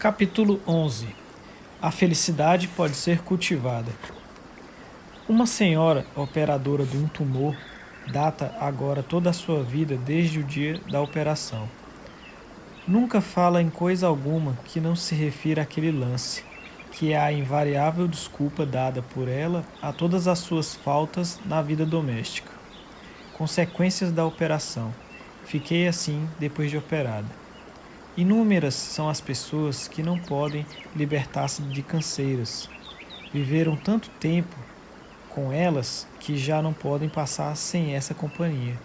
Capítulo 11. A felicidade pode ser cultivada. Uma senhora operadora de um tumor data agora toda a sua vida desde o dia da operação. Nunca fala em coisa alguma que não se refira àquele lance, que é a invariável desculpa dada por ela a todas as suas faltas na vida doméstica. Consequências da operação. Fiquei assim depois de operada. Inúmeras são as pessoas que não podem libertar-se de canseiras. Viveram tanto tempo com elas que já não podem passar sem essa companhia,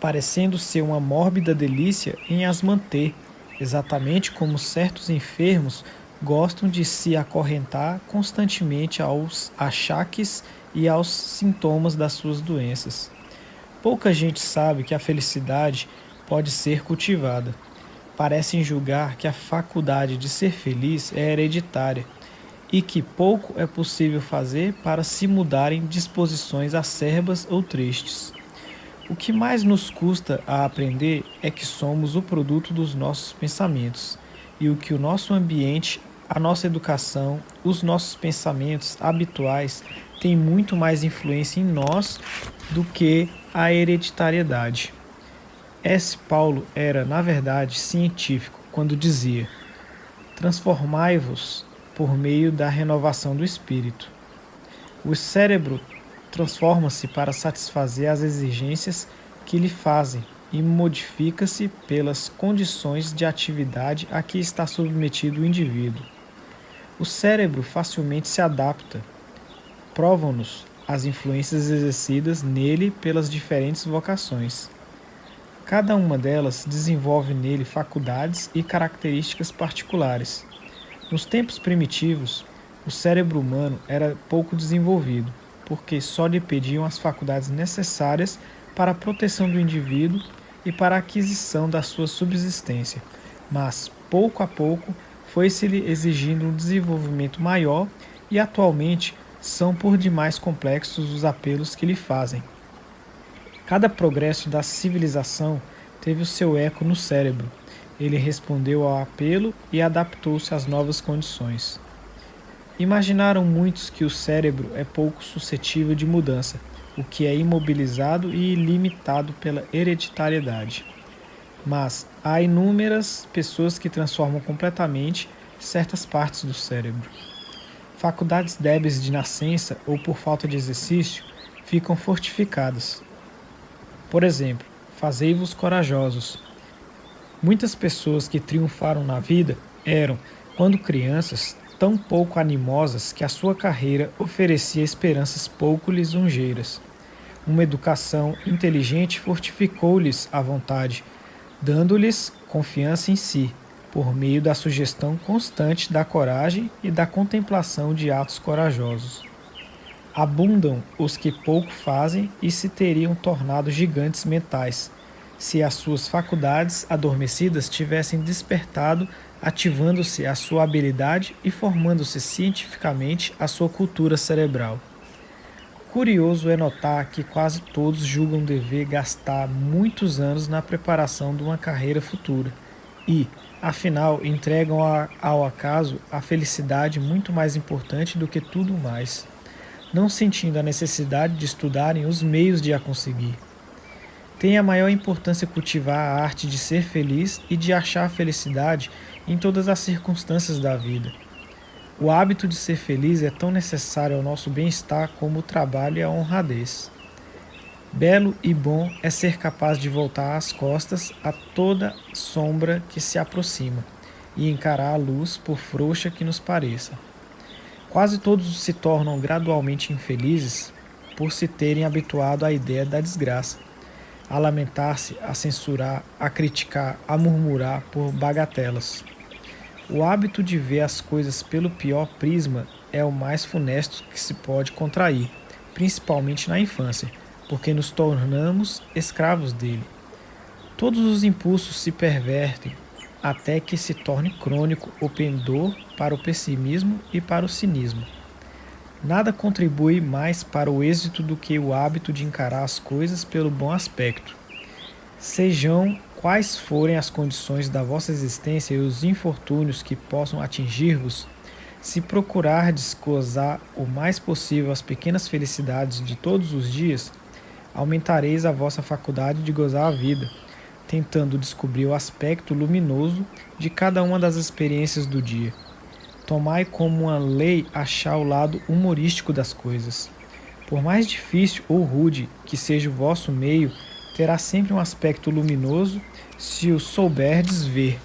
parecendo ser uma mórbida delícia em as manter, exatamente como certos enfermos gostam de se acorrentar constantemente aos achaques e aos sintomas das suas doenças. Pouca gente sabe que a felicidade pode ser cultivada. Parecem julgar que a faculdade de ser feliz é hereditária e que pouco é possível fazer para se mudarem disposições acerbas ou tristes. O que mais nos custa a aprender é que somos o produto dos nossos pensamentos e o que o nosso ambiente, a nossa educação, os nossos pensamentos habituais têm muito mais influência em nós do que a hereditariedade. S. Paulo era, na verdade, científico quando dizia: transformai-vos por meio da renovação do espírito. O cérebro transforma-se para satisfazer as exigências que lhe fazem e modifica-se pelas condições de atividade a que está submetido o indivíduo. O cérebro facilmente se adapta. Provam-nos as influências exercidas nele pelas diferentes vocações. Cada uma delas desenvolve nele faculdades e características particulares. Nos tempos primitivos, o cérebro humano era pouco desenvolvido, porque só lhe pediam as faculdades necessárias para a proteção do indivíduo e para a aquisição da sua subsistência. Mas, pouco a pouco, foi-se-lhe exigindo um desenvolvimento maior e, atualmente, são por demais complexos os apelos que lhe fazem. Cada progresso da civilização teve o seu eco no cérebro. Ele respondeu ao apelo e adaptou-se às novas condições. Imaginaram muitos que o cérebro é pouco suscetível de mudança, o que é imobilizado e limitado pela hereditariedade. Mas há inúmeras pessoas que transformam completamente certas partes do cérebro. Faculdades débeis de nascença ou por falta de exercício ficam fortificadas. Por exemplo, fazei-vos corajosos. Muitas pessoas que triunfaram na vida eram, quando crianças, tão pouco animosas que a sua carreira oferecia esperanças pouco lisonjeiras. Uma educação inteligente fortificou-lhes a vontade, dando-lhes confiança em si, por meio da sugestão constante da coragem e da contemplação de atos corajosos. Abundam os que pouco fazem e se teriam tornado gigantes mentais, se as suas faculdades adormecidas tivessem despertado, ativando-se a sua habilidade e formando-se cientificamente a sua cultura cerebral. Curioso é notar que quase todos julgam dever gastar muitos anos na preparação de uma carreira futura e, afinal, entregam ao acaso a felicidade muito mais importante do que tudo mais, não sentindo a necessidade de estudarem os meios de a conseguir. Tem a maior importância cultivar a arte de ser feliz e de achar a felicidade em todas as circunstâncias da vida. O hábito de ser feliz é tão necessário ao nosso bem-estar como o trabalho e a honradez. Belo e bom é ser capaz de voltar as costas a toda sombra que se aproxima e encarar a luz, por frouxa que nos pareça. Quase todos se tornam gradualmente infelizes por se terem habituado à ideia da desgraça, a lamentar-se, a censurar, a criticar, a murmurar por bagatelas. O hábito de ver as coisas pelo pior prisma é o mais funesto que se pode contrair, principalmente na infância, porque nos tornamos escravos dele. Todos os impulsos se pervertem, até que se torne crônico o pendor para o pessimismo e para o cinismo. Nada contribui mais para o êxito do que o hábito de encarar as coisas pelo bom aspecto. Sejam quais forem as condições da vossa existência e os infortúnios que possam atingir-vos, se procurardes gozar o mais possível as pequenas felicidades de todos os dias, aumentareis a vossa faculdade de gozar a vida, tentando descobrir o aspecto luminoso de cada uma das experiências do dia. Tomai como uma lei achar o lado humorístico das coisas. Por mais difícil ou rude que seja o vosso meio, terá sempre um aspecto luminoso se o souberdes ver.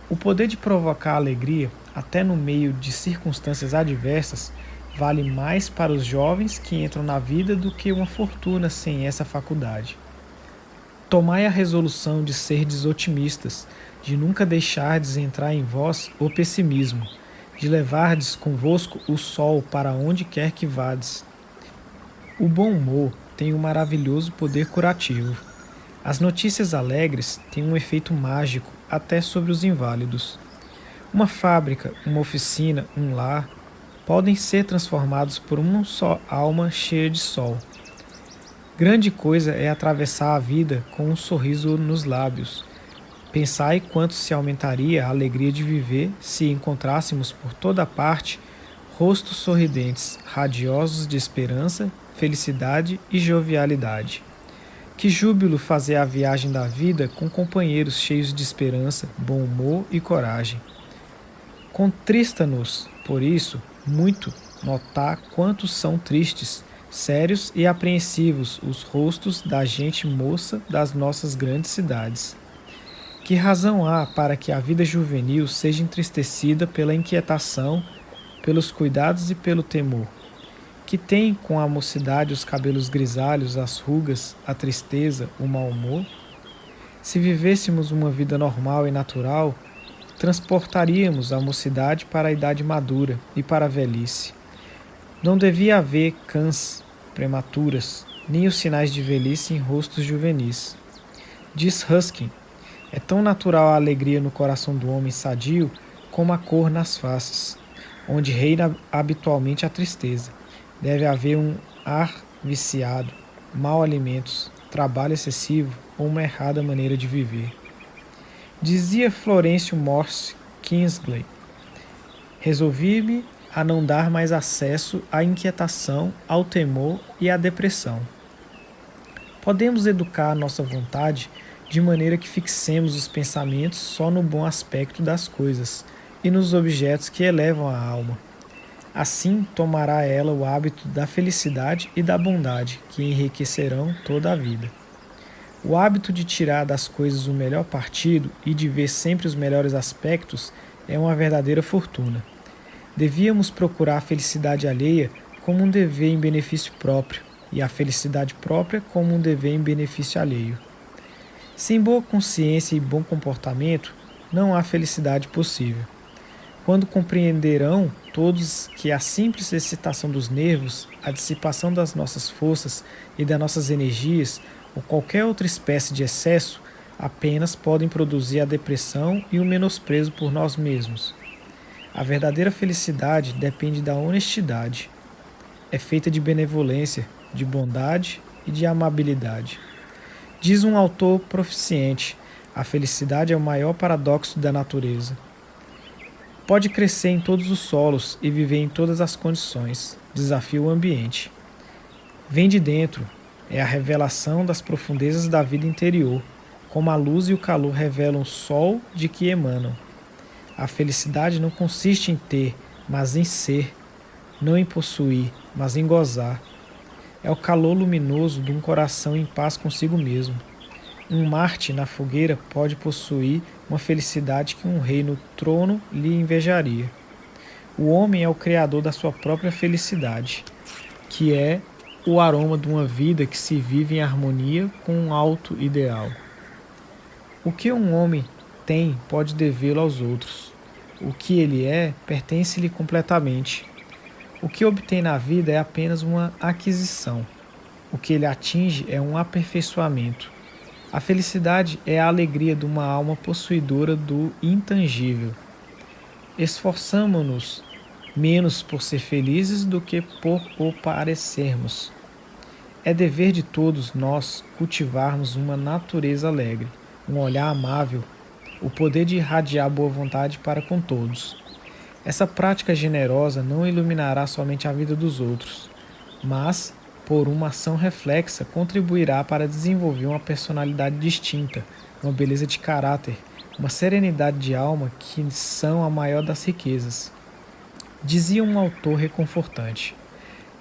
O poder de provocar alegria, até no meio de circunstâncias adversas, vale mais para os jovens que entram na vida do que uma fortuna sem essa faculdade. Tomai a resolução de serdes otimistas, de nunca deixardes entrar em vós o pessimismo, de levardes convosco o sol para onde quer que vades. O bom humor tem um maravilhoso poder curativo. As notícias alegres têm um efeito mágico até sobre os inválidos. Uma fábrica, uma oficina, um lar podem ser transformados por uma só alma cheia de sol. Grande coisa é atravessar a vida com um sorriso nos lábios. Pensai quanto se aumentaria a alegria de viver se encontrássemos por toda parte rostos sorridentes, radiosos de esperança, felicidade e jovialidade. Que júbilo fazer a viagem da vida com companheiros cheios de esperança, bom humor e coragem. Contrista-nos, por isso, muito notar quantos são tristes, sérios e apreensivos os rostos da gente moça das nossas grandes cidades. Que razão há para que a vida juvenil seja entristecida pela inquietação, pelos cuidados e pelo temor? Que tem com a mocidade os cabelos grisalhos, as rugas, a tristeza, o mau humor? Se vivêssemos uma vida normal e natural, transportaríamos a mocidade para a idade madura e para a velhice. Não devia haver cãs prematuras, nem os sinais de velhice em rostos juvenis. Diz Ruskin, é tão natural a alegria no coração do homem sadio como a cor nas faces, onde reina habitualmente a tristeza. Deve haver um ar viciado, maus alimentos, trabalho excessivo ou uma errada maneira de viver. Dizia Florêncio Morse Kingsley, resolvi-me a não dar mais acesso à inquietação, ao temor e à depressão. Podemos educar a nossa vontade de maneira que fixemos os pensamentos só no bom aspecto das coisas e nos objetos que elevam a alma. Assim tomará ela o hábito da felicidade e da bondade, que enriquecerão toda a vida. O hábito de tirar das coisas o melhor partido e de ver sempre os melhores aspectos é uma verdadeira fortuna. Devíamos procurar a felicidade alheia como um dever em benefício próprio e a felicidade própria como um dever em benefício alheio. Sem boa consciência e bom comportamento, não há felicidade possível. Quando compreenderão todos que a simples excitação dos nervos, a dissipação das nossas forças e das nossas energias, ou qualquer outra espécie de excesso, apenas podem produzir a depressão e o menosprezo por nós mesmos. A verdadeira felicidade depende da honestidade. É feita de benevolência, de bondade e de amabilidade. Diz um autor proficiente, a felicidade é o maior paradoxo da natureza. Pode crescer em todos os solos e viver em todas as condições. Desafia o ambiente. Vem de dentro. É a revelação das profundezas da vida interior, como a luz e o calor revelam o sol de que emanam. A felicidade não consiste em ter, mas em ser. Não em possuir, mas em gozar. É o calor luminoso de um coração em paz consigo mesmo. Um Marte na fogueira pode possuir uma felicidade que um rei no trono lhe invejaria. O homem é o criador da sua própria felicidade, que é o aroma de uma vida que se vive em harmonia com um alto ideal. O que um homem tem pode devê-lo aos outros. O que ele é pertence-lhe completamente. O que obtém na vida é apenas uma aquisição. O que ele atinge é um aperfeiçoamento. A felicidade é a alegria de uma alma possuidora do intangível. Esforçamo-nos menos por ser felizes do que por o parecermos. É dever de todos nós cultivarmos uma natureza alegre, um olhar amável, o poder de irradiar boa vontade para com todos. Essa prática generosa não iluminará somente a vida dos outros, mas, por uma ação reflexa, contribuirá para desenvolver uma personalidade distinta, uma beleza de caráter, uma serenidade de alma que são a maior das riquezas. Dizia um autor reconfortante: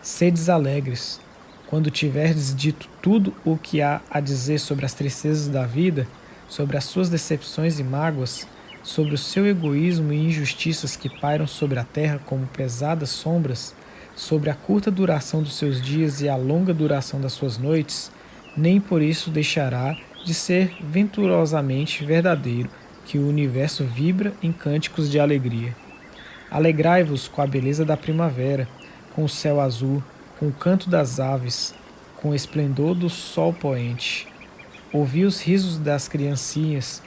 sedes alegres. Quando tiverdes dito tudo o que há a dizer sobre as tristezas da vida, sobre as suas decepções e mágoas, sobre o seu egoísmo e injustiças que pairam sobre a terra como pesadas sombras, sobre a curta duração dos seus dias e a longa duração das suas noites, nem por isso deixará de ser venturosamente verdadeiro que o universo vibra em cânticos de alegria. Alegrai-vos com a beleza da primavera, com o céu azul, com o canto das aves, com o esplendor do sol poente. Ouvi os risos das criancinhas,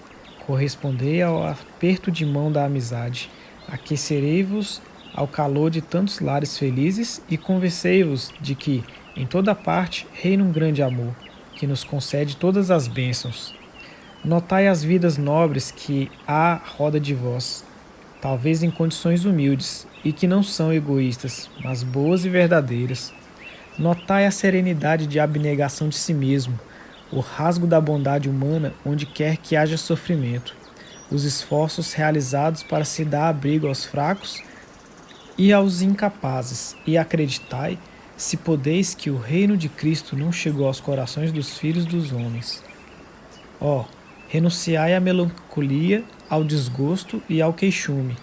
correspondei ao aperto de mão da amizade, aquecerei-vos ao calor de tantos lares felizes e convencei-vos de que, em toda parte, reina um grande amor, que nos concede todas as bênçãos. Notai as vidas nobres que há roda de vós, talvez em condições humildes, e que não são egoístas, mas boas e verdadeiras. Notai a serenidade de abnegação de si mesmo, o rasgo da bondade humana onde quer que haja sofrimento, os esforços realizados para se dar abrigo aos fracos e aos incapazes, e acreditai, se podeis, que o reino de Cristo não chegou aos corações dos filhos dos homens. Ó, renunciai à melancolia, ao desgosto e ao queixume.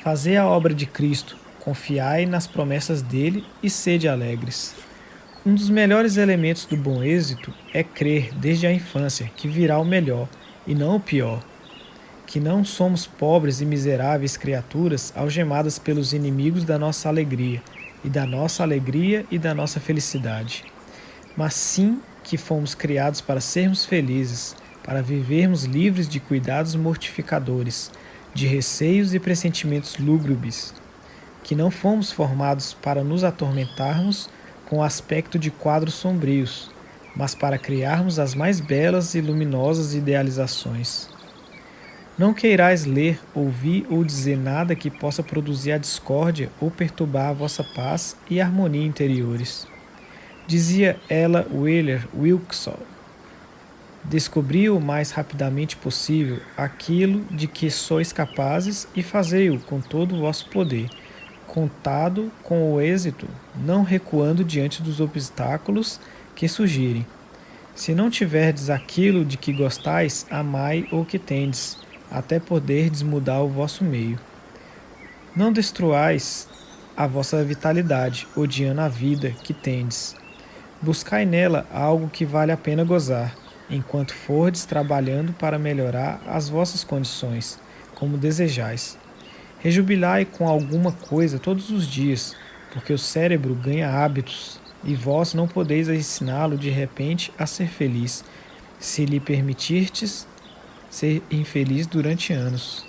Fazei a obra de Cristo, confiai nas promessas dele e sede alegres. Um dos melhores elementos do bom êxito é crer desde a infância que virá o melhor e não o pior, que não somos pobres e miseráveis criaturas algemadas pelos inimigos da nossa alegria e da nossa felicidade, mas sim que fomos criados para sermos felizes, para vivermos livres de cuidados mortificadores, de receios e pressentimentos lúgubres, que não fomos formados para nos atormentarmos com o aspecto de quadros sombrios, mas para criarmos as mais belas e luminosas idealizações. Não queirais ler, ouvir ou dizer nada que possa produzir a discórdia ou perturbar a vossa paz e harmonia interiores. Dizia Ella Wheeler Wilcox: descobri o mais rapidamente possível aquilo de que sois capazes e fazei-o com todo o vosso poder, contado com o êxito, não recuando diante dos obstáculos que surgirem. Se não tiverdes aquilo de que gostais, amai o que tendes, até poderdes mudar o vosso meio. Não destruais a vossa vitalidade, odiando a vida que tendes. Buscai nela algo que vale a pena gozar, enquanto fordes trabalhando para melhorar as vossas condições, como desejais. Rejubilai com alguma coisa todos os dias, porque o cérebro ganha hábitos, e vós não podeis ensiná-lo de repente a ser feliz, se lhe permitirdes ser infeliz durante anos.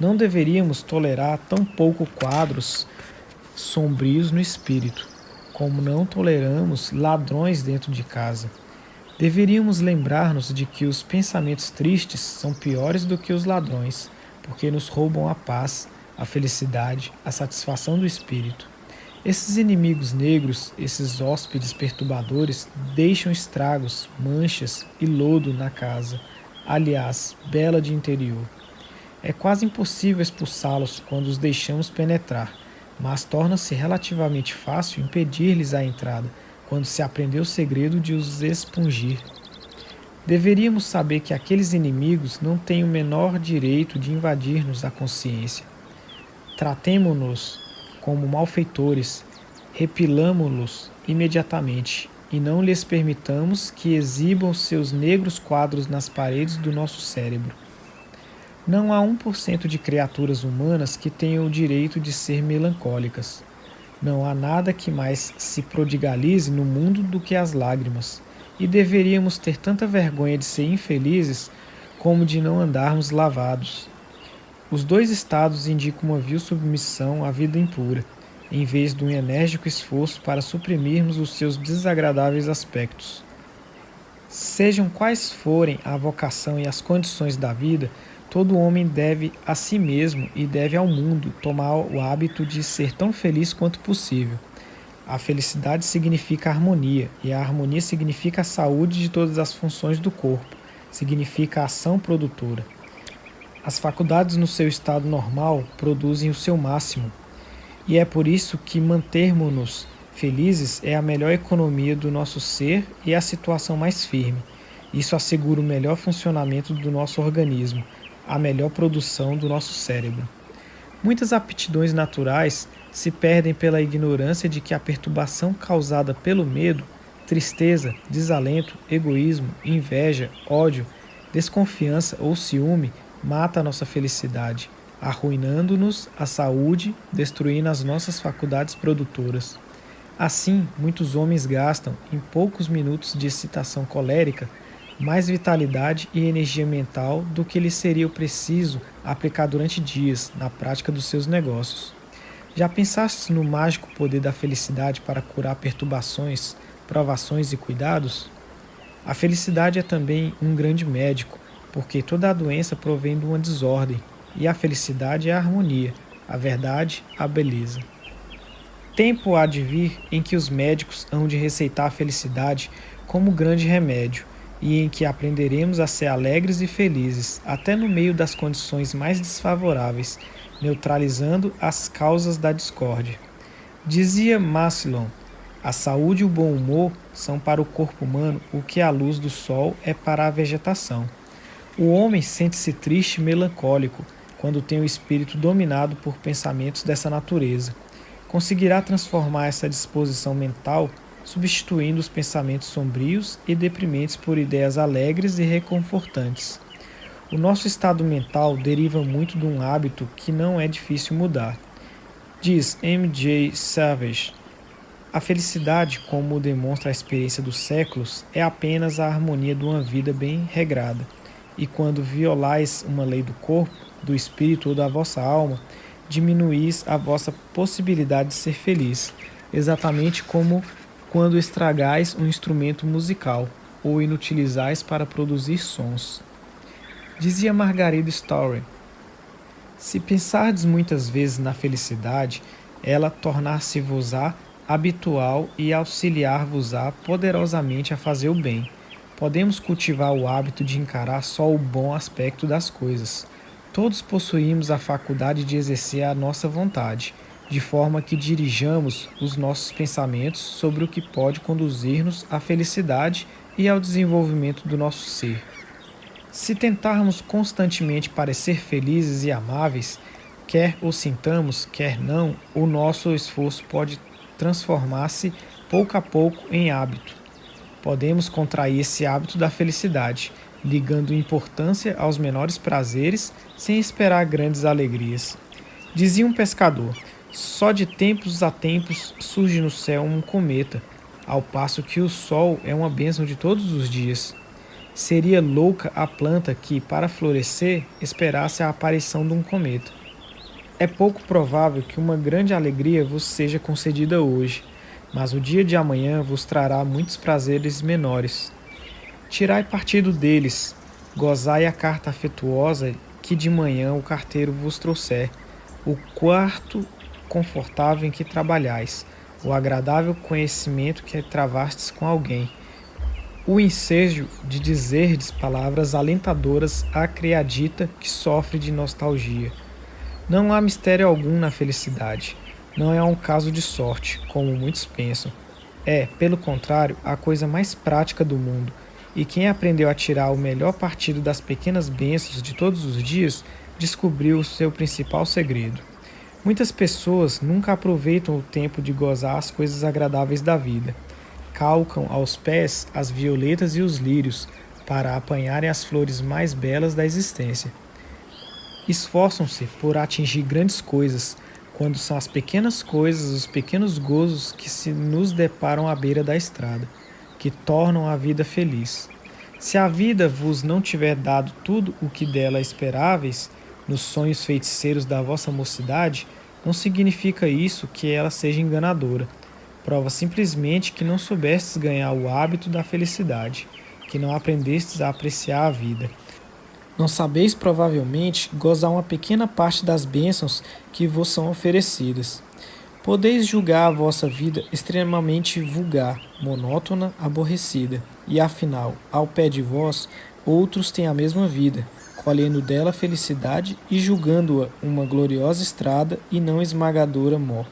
Não deveríamos tolerar tão pouco quadros sombrios no espírito, como não toleramos ladrões dentro de casa. Deveríamos lembrar-nos de que os pensamentos tristes são piores do que os ladrões, porque nos roubam a paz, a felicidade, a satisfação do espírito. Esses inimigos negros, esses hóspedes perturbadores, deixam estragos, manchas e lodo na casa, aliás, bela de interior. É quase impossível expulsá-los quando os deixamos penetrar, mas torna-se relativamente fácil impedir-lhes a entrada, quando se aprendeu o segredo de os expungir. Deveríamos saber que aqueles inimigos não têm o menor direito de invadir-nos a consciência. Tratemo-nos como malfeitores, repilamo-los imediatamente, e não lhes permitamos que exibam seus negros quadros nas paredes do nosso cérebro. Não há 1% de criaturas humanas que tenham o direito de ser melancólicas. Não há nada que mais se prodigalize no mundo do que as lágrimas, e deveríamos ter tanta vergonha de ser infelizes como de não andarmos lavados. Os dois estados indicam uma vil submissão à vida impura, em vez de um enérgico esforço para suprimirmos os seus desagradáveis aspectos. Sejam quais forem a vocação e as condições da vida, todo homem deve a si mesmo e deve ao mundo tomar o hábito de ser tão feliz quanto possível. A felicidade significa harmonia, e a harmonia significa a saúde de todas as funções do corpo, significa a ação produtora. As faculdades no seu estado normal produzem o seu máximo, e é por isso que mantermos-nos felizes é a melhor economia do nosso ser e a situação mais firme. Isso assegura o melhor funcionamento do nosso organismo, a melhor produção do nosso cérebro. Muitas aptidões naturais se perdem pela ignorância de que a perturbação causada pelo medo, tristeza, desalento, egoísmo, inveja, ódio, desconfiança ou ciúme mata a nossa felicidade, arruinando-nos a saúde, destruindo as nossas faculdades produtoras. Assim, muitos homens gastam, em poucos minutos de excitação colérica, mais vitalidade e energia mental do que lhes seria preciso aplicar durante dias na prática dos seus negócios. Já pensaste no mágico poder da felicidade para curar perturbações, provações e cuidados? A felicidade é também um grande médico, porque toda a doença provém de uma desordem, e a felicidade é a harmonia, a verdade, a beleza. Tempo há de vir em que os médicos hão de receitar a felicidade como grande remédio, e em que aprenderemos a ser alegres e felizes, até no meio das condições mais desfavoráveis, neutralizando as causas da discórdia. Dizia Maslon: a saúde e o bom humor são para o corpo humano o que a luz do sol é para a vegetação. O homem sente-se triste e melancólico quando tem o espírito dominado por pensamentos dessa natureza. Conseguirá transformar essa disposição mental substituindo os pensamentos sombrios e deprimentes por ideias alegres e reconfortantes. O nosso estado mental deriva muito de um hábito que não é difícil mudar. Diz M.J. Savage: a felicidade, como demonstra a experiência dos séculos, é apenas a harmonia de uma vida bem regrada. E quando violais uma lei do corpo, do espírito ou da vossa alma, diminuís a vossa possibilidade de ser feliz, exatamente como quando estragais um instrumento musical ou inutilizais para produzir sons. Dizia Margarida Story: se pensardes muitas vezes na felicidade, ela tornar-se-vos-á habitual e auxiliar-vos-á poderosamente a fazer o bem. Podemos cultivar o hábito de encarar só o bom aspecto das coisas. Todos possuímos a faculdade de exercer a nossa vontade, de forma que dirijamos os nossos pensamentos sobre o que pode conduzir-nos à felicidade e ao desenvolvimento do nosso ser. Se tentarmos constantemente parecer felizes e amáveis, quer o sintamos, quer não, o nosso esforço pode transformar-se pouco a pouco em hábito. Podemos contrair esse hábito da felicidade, ligando importância aos menores prazeres sem esperar grandes alegrias. Dizia um pescador: só de tempos a tempos surge no céu um cometa, ao passo que o sol é uma bênção de todos os dias. Seria louca a planta que, para florescer, esperasse a aparição de um cometa. É pouco provável que uma grande alegria vos seja concedida hoje, mas o dia de amanhã vos trará muitos prazeres menores. Tirai partido deles, gozai a carta afetuosa que de manhã o carteiro vos trouxer, o quarto confortável em que trabalhais, o agradável conhecimento que travastes com alguém, o ensejo de dizerdes palavras alentadoras à criadita que sofre de nostalgia. Não há mistério algum na felicidade. Não é um caso de sorte, como muitos pensam. É, pelo contrário, a coisa mais prática do mundo. E quem aprendeu a tirar o melhor partido das pequenas bênçãos de todos os dias, descobriu o seu principal segredo. Muitas pessoas nunca aproveitam o tempo de gozar as coisas agradáveis da vida. Calcam aos pés as violetas e os lírios para apanharem as flores mais belas da existência. Esforçam-se por atingir grandes coisas, quando são as pequenas coisas, os pequenos gozos que se nos deparam à beira da estrada, que tornam a vida feliz. Se a vida vos não tiver dado tudo o que dela esperáveis, nos sonhos feiticeiros da vossa mocidade, não significa isso que ela seja enganadora. Prova simplesmente que não soubestes ganhar o hábito da felicidade, que não aprendestes a apreciar a vida. Não sabeis, provavelmente, gozar uma pequena parte das bênçãos que vos são oferecidas. Podeis julgar a vossa vida extremamente vulgar, monótona, aborrecida, e afinal, ao pé de vós, outros têm a mesma vida, colhendo dela felicidade e julgando-a uma gloriosa estrada e não esmagadora mó.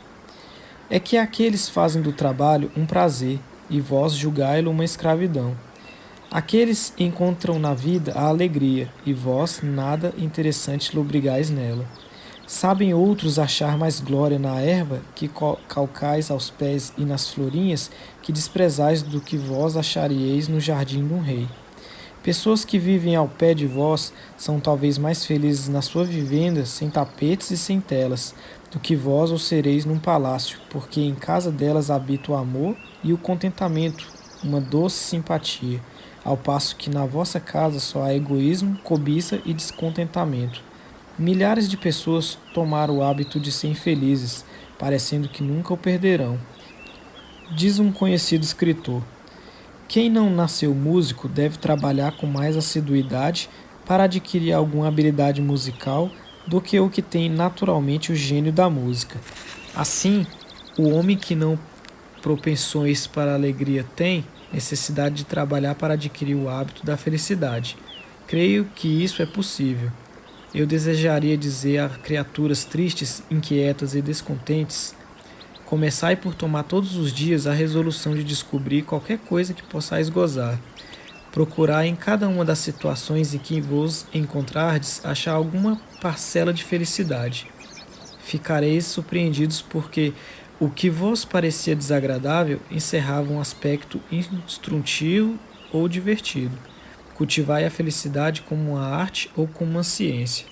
É que aqueles fazem do trabalho um prazer, e vós julgai-lo uma escravidão. Aqueles encontram na vida a alegria, e vós nada interessante lobrigais nela. Sabem outros achar mais glória na erva que calcais aos pés e nas florinhas que desprezais do que vós acharíeis no jardim de um rei. Pessoas que vivem ao pé de vós são talvez mais felizes na sua vivenda sem tapetes e sem telas, do que vós o sereis num palácio, porque em casa delas habita o amor e o contentamento, uma doce simpatia, ao passo que na vossa casa só há egoísmo, cobiça e descontentamento. Milhares de pessoas tomaram o hábito de ser infelizes, parecendo que nunca o perderão. Diz um conhecido escritor: quem não nasceu músico deve trabalhar com mais assiduidade para adquirir alguma habilidade musical do que o que tem naturalmente o gênio da música. Assim, o homem que não propensões para a alegria tem necessidade de trabalhar para adquirir o hábito da felicidade. Creio que isso é possível. Eu desejaria dizer a criaturas tristes, inquietas e descontentes: começai por tomar todos os dias a resolução de descobrir qualquer coisa que possais gozar. Procurai em cada uma das situações em que vos encontrardes achar alguma parcela de felicidade. Ficareis surpreendidos porque o que vos parecia desagradável encerrava um aspecto instrutivo ou divertido. Cultivai a felicidade como uma arte ou como uma ciência.